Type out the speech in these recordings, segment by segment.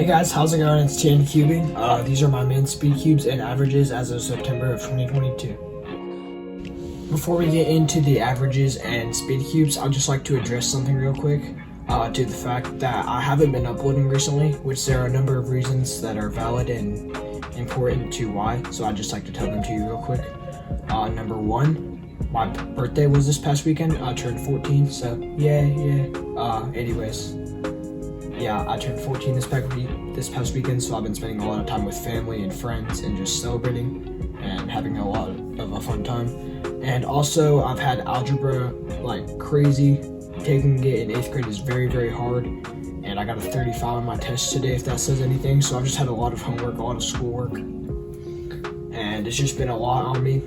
Hey guys, how's it going? It's Chan Cubing. These are my main speed cubes and averages as of September of 2022. Before we get into the averages and speed cubes, I'd just like to address something real quick to the fact that I haven't been uploading recently, which there are a number of reasons that are valid and important to why, so I'd just like to tell them to you real quick. Number one, my birthday was this past weekend. I turned 14, so yeah. Anyways. Yeah, I turned 14 this past weekend, so I've been spending a lot of time with family and friends and just celebrating and having a lot of a fun time. And also, I've had algebra like crazy. Taking it in 8th grade is very, very hard, and I got a 35 on my test today, if that says anything. So I've just had a lot of homework, a lot of schoolwork, and it's just been a lot on me.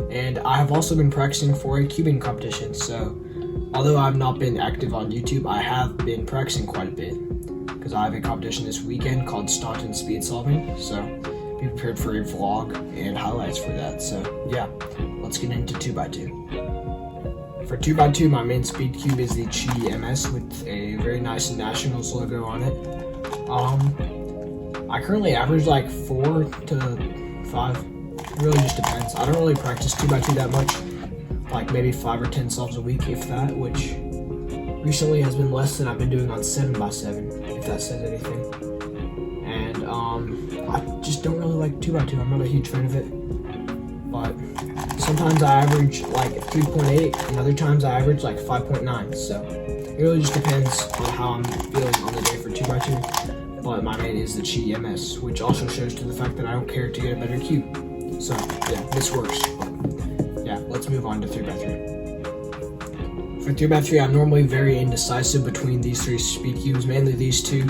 And I have also been practicing for a cubing competition, so although I've not been active on YouTube, I have been practicing quite a bit, because I have a competition this weekend called Staunton Speed Solving, so be prepared for a vlog and highlights for that. So yeah, let's get into 2x2. For 2x2, my main speed cube is the Chi MS with a very nice Nationals logo on it. I currently average like 4 to 5. It really just depends. I don't really practice 2x2 that much, like maybe 5 or 10 solves a week, if that, which recently has been less than I've been doing on 7x7, if that says anything. And I just don't really like 2x2. I'm not a huge fan of it, but sometimes I average like 3.8 and other times I average like 5.9, so it really just depends on how I'm feeling on the day for 2x2. But my main is the Chi MS, which also shows to the fact that I don't care to get a better cube. So yeah, this works. But yeah, let's move on to 3x3. For 3x3, I'm normally very indecisive between these 3 speed cubes, mainly these two,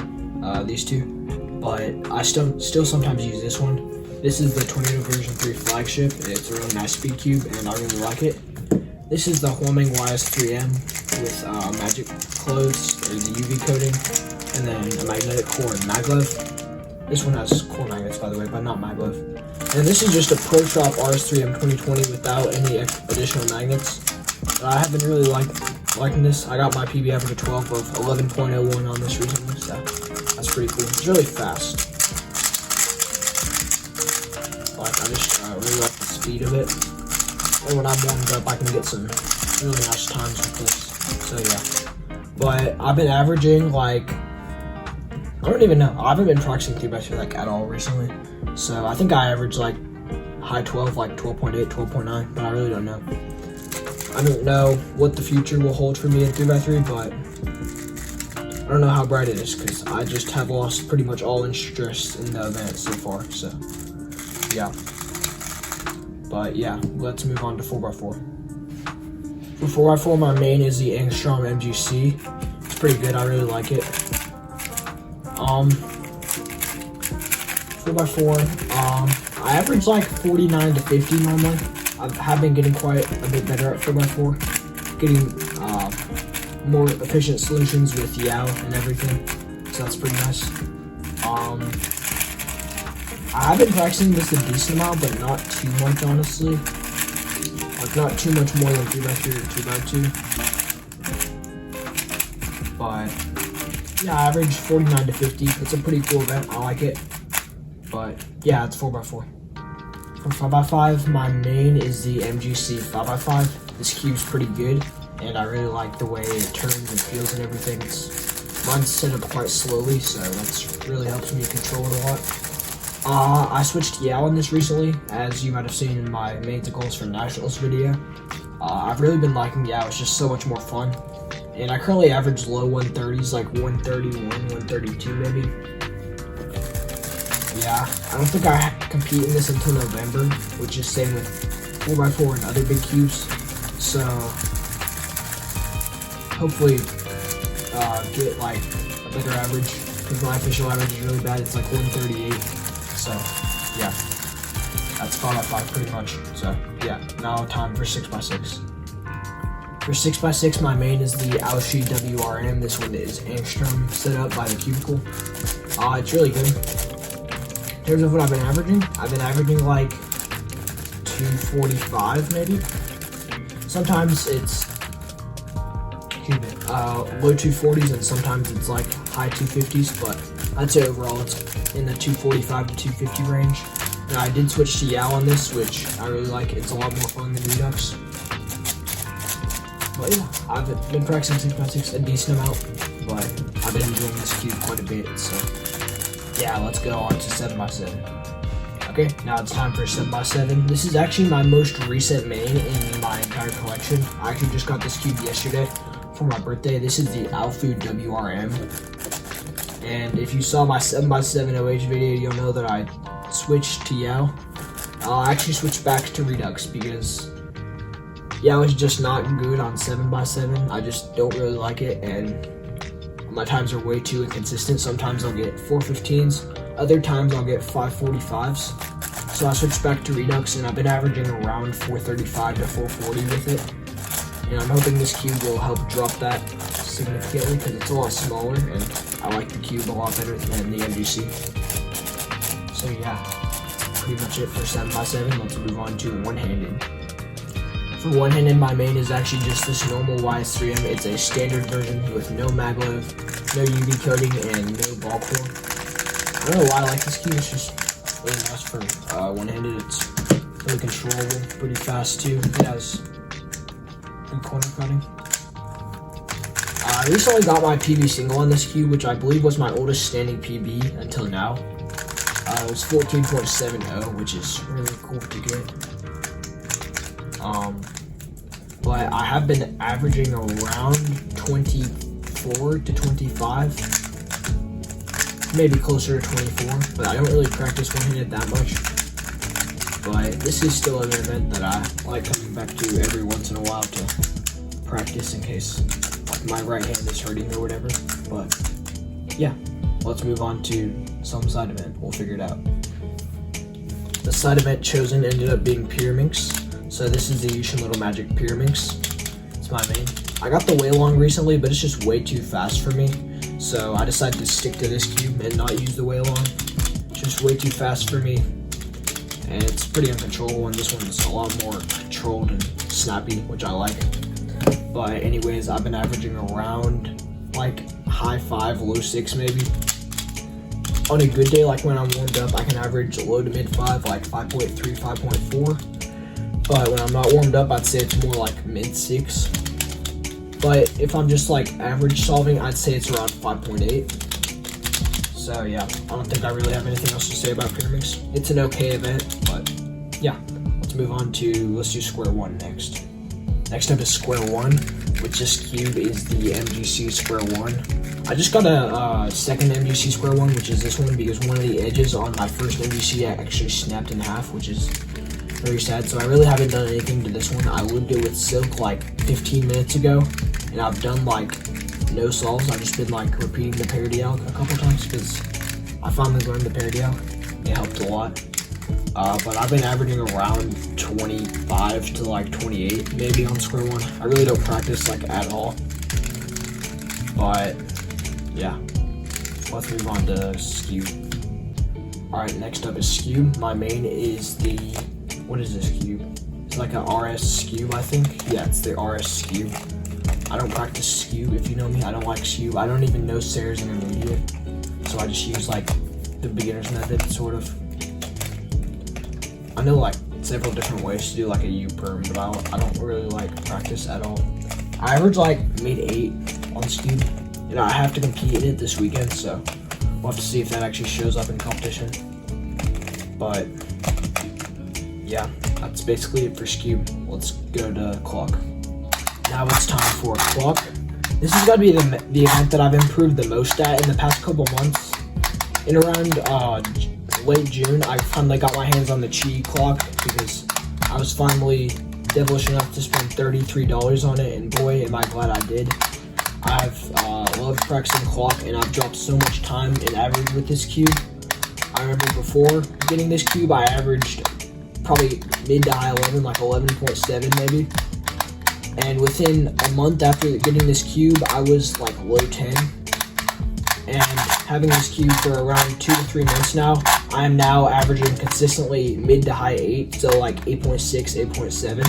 but I still sometimes use this one. This is the Tornado version 3 flagship. It's a really nice speed cube, and I really like it. This is the Huaming YS3M with magic clothes, or the UV coating, and then a magnetic core and maglev. This one has core magnets, by the way, but not maglev. And this is just a Pro Shop RS3M 2020 without any additional magnets. I haven't really liking this. I got my PB average of 12 of 11.01 on this recently, so that's pretty cool. It's really fast. Like, I just really like the speed of it. And when I'm warmed up, I can get some really nice times with this. So yeah. But I've been averaging like, I don't even know. I haven't been practicing 3x3 like at all recently. So I think I average like high 12, like 12.8, 12.9, but I really don't know. I don't know what the future will hold for me in 3x3, but I don't know how bright it is, because I just have lost pretty much all interest in the event so far, so yeah. But yeah, let's move on to 4x4. For 4x4, my main is the Angstrom MGC. It's pretty good, I really like it. 4x4, I average like 49 to 50 normally. I have been getting quite a bit better at 4x4, getting more efficient solutions with Yao and everything, so that's pretty nice. I have been practicing this a decent amount, but not too much, honestly. Like, not too much more than 3x3 or 2x2. But yeah, I average 49 to 50. It's a pretty cool event. I like it. But yeah, it's 4x4. For 5x5, my main is the MGC 5x5. This cube's pretty good, and I really like the way it turns and feels and everything. Mine's set up quite slowly, so that really helps me control it a lot. I switched to Yao on this recently, as you might have seen in my mains and goals for Nationals video. I've really been liking Yao. It's just so much more fun. And I currently average low 130s, like 131, 132 maybe. Yeah, I don't think I compete in this until November, which is same with 4x4 and other big cubes. So hopefully get like a better average, because my official average is really bad. It's like 138. So yeah, that's 5x5 pretty much. So yeah, now time for 6x6. For 6x6, my main is the Aoshi WRM. This one is Angstrom set up by the Cubicle. It's really good. In terms of what I've been averaging like 245 maybe. Sometimes it's low 240s and sometimes it's like high 250s, but I'd say overall it's in the 245 to 250 range. And I did switch to Yao on this, which I really like. It's a lot more fun than Redux. But yeah, I've been practicing 6x6 a decent amount, but I've been enjoying this cube quite a bit. So yeah, let's go on to 7x7. Okay, now it's time for 7x7. This is actually my most recent main in my entire collection. I actually just got this cube yesterday for my birthday. This is the Alfu WRM. And if you saw my 7x7 OH video, you'll know that I switched to Yao. I'll actually switch back to Redux because Yao is just not good on 7x7. I just don't really like it, and my times are way too inconsistent. Sometimes I'll get 415s, other times I'll get 545s. So I switched back to Redux, and I've been averaging around 435 to 440 with it. And I'm hoping this cube will help drop that significantly because it's a lot smaller, and I like the cube a lot better than the MGC. So yeah, pretty much it for 7x7. Let's move on to one-handed. For one-handed, my main is actually just this normal YS3M. It's a standard version with no maglev, no UV coating, and no ball core. I don't know why I like this cube. It's just really nice for one-handed. It's really controllable, pretty fast too. It has good corner cutting. I recently got my PB single on this cube, which I believe was my oldest standing PB until now. It was 14.70, which is really cool to get. But I have been averaging around 24 to 25, maybe closer to 24, but I don't really practice one-handed that much. But this is still an event that I like coming back to every once in a while to practice in case my right hand is hurting or whatever. But yeah, let's move on to some side event. We'll figure it out. The side event chosen ended up being Pyraminx. So this is the Yushin Little Magic Pyraminx. It's my main. I got the Waylong recently, but it's just way too fast for me. So I decided to stick to this cube and not use the Waylong. It's just way too fast for me. And it's pretty uncontrollable, and this one's a lot more controlled and snappy, which I like. But anyways, I've been averaging around like high 5, low 6 maybe. On a good day, like when I'm warmed up, I can average low to mid 5, like 5.3, 5.4. But when I'm not warmed up, I'd say it's more like mid 6. But if I'm just like average solving, I'd say it's around 5.8. So yeah, I don't think I really have anything else to say about Pyraminx. It's an okay event, but yeah. Let's move on to, let's do square one next. Next up is square one, which this cube is the MGC square one. I just got a second MGC square one, which is this one, because one of the edges on my first MGC actually snapped in half, which is very sad. So I really haven't done anything to this one. I lived it with silk like 15 minutes ago, and I've done like no solves. I've just been like repeating the parity out a couple times because I finally learned the parity out. It helped a lot. But I've been averaging around 25 to like 28 maybe on square one. I really don't practice like at all. But yeah, let's move on to skew. Alright, next up is skew. My main is the, what is this cube? It's like an RS skew, I think. Yeah, it's the RS skew. I don't practice skew, if you know me. I don't like skew. I don't even know Sayre's Intermediate. So I just use like the beginner's method, sort of. I know like several different ways to do like a U-perm, but I don't really like practice at all. I average like mid 8 on skew, and I have to compete in it this weekend, so we'll have to see if that actually shows up in competition. But yeah, that's basically it for skew. Let's go to clock. Now it's time for clock. This is gonna be the event that I've improved the most at in the past couple months. In around late June, I finally got my hands on the Chi clock because I was finally devilish enough to spend $33 on it, and boy, am I glad I did. I've loved practicing clock, and I've dropped so much time and average with this cube. I remember before getting this cube, I averaged probably mid to high 11, like 11.7 maybe. And within a month after getting this cube, I was like low 10. And having this cube for around 2 to 3 months now, I am now averaging consistently mid to high 8, so like 8.6, 8.7.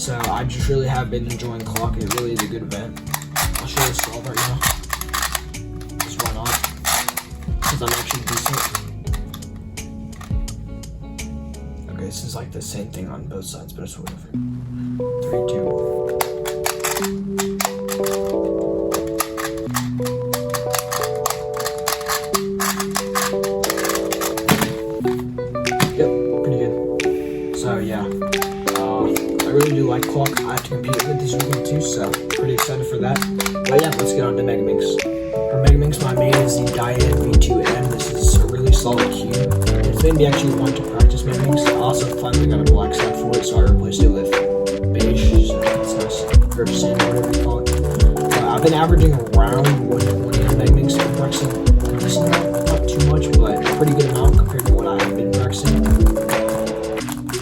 So I just really have been enjoying clock. It really is a good event. I'll show you the solve right now. Just why not? I'm actually decent. Okay, this is like the same thing on both sides, but it's whatever. 3, 2, 1. Yep, pretty good. So yeah, I really do like clock. I have to compete with this weekend too, so pretty excited for that. But yeah, let's get on to Mega Minx. For Mega Minx, my main is the Diet V2M. This is a really solid cube. It's made me actually want to practice Mega Minx. I also finally got a black side for it, so I replaced it with beige, so it's nice. Or sand, whatever you call it. I've been averaging around 120 on Mega Minx. I'm practicing decent, not too much, but a pretty good amount compared to what I have been practicing.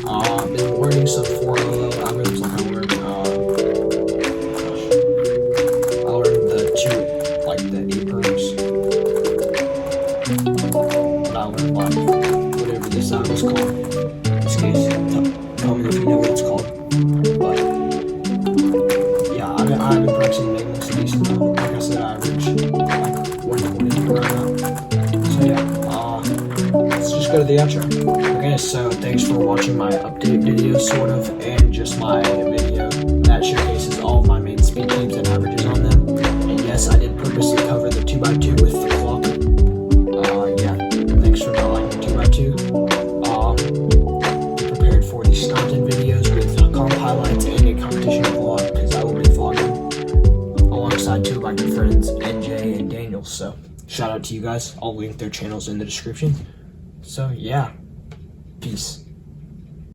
I've been learning some 4 algorithms, like I learned the 8 perms. But I learned like whatever this was called. In this case, tell me if you know what it's called. But yeah, I've been practicing Mega Minx a decent amount. Like I said, I average like 120 around now. So yeah, let's just go to the outro. Okay, so thanks for watching my update video, sort of, and just my video that showcases all of my main speed cubes and averages on them. And yes, I did purposely cover the 2x2 with the clock. Yeah, thanks for not liking 2x2. Be prepared for the content videos with comp highlights and a competition vlog, because I will be vlogging alongside 2 of my good friends, NJ and Daniel. So shout out to you guys. I'll link their channels in the description. So yeah, peace.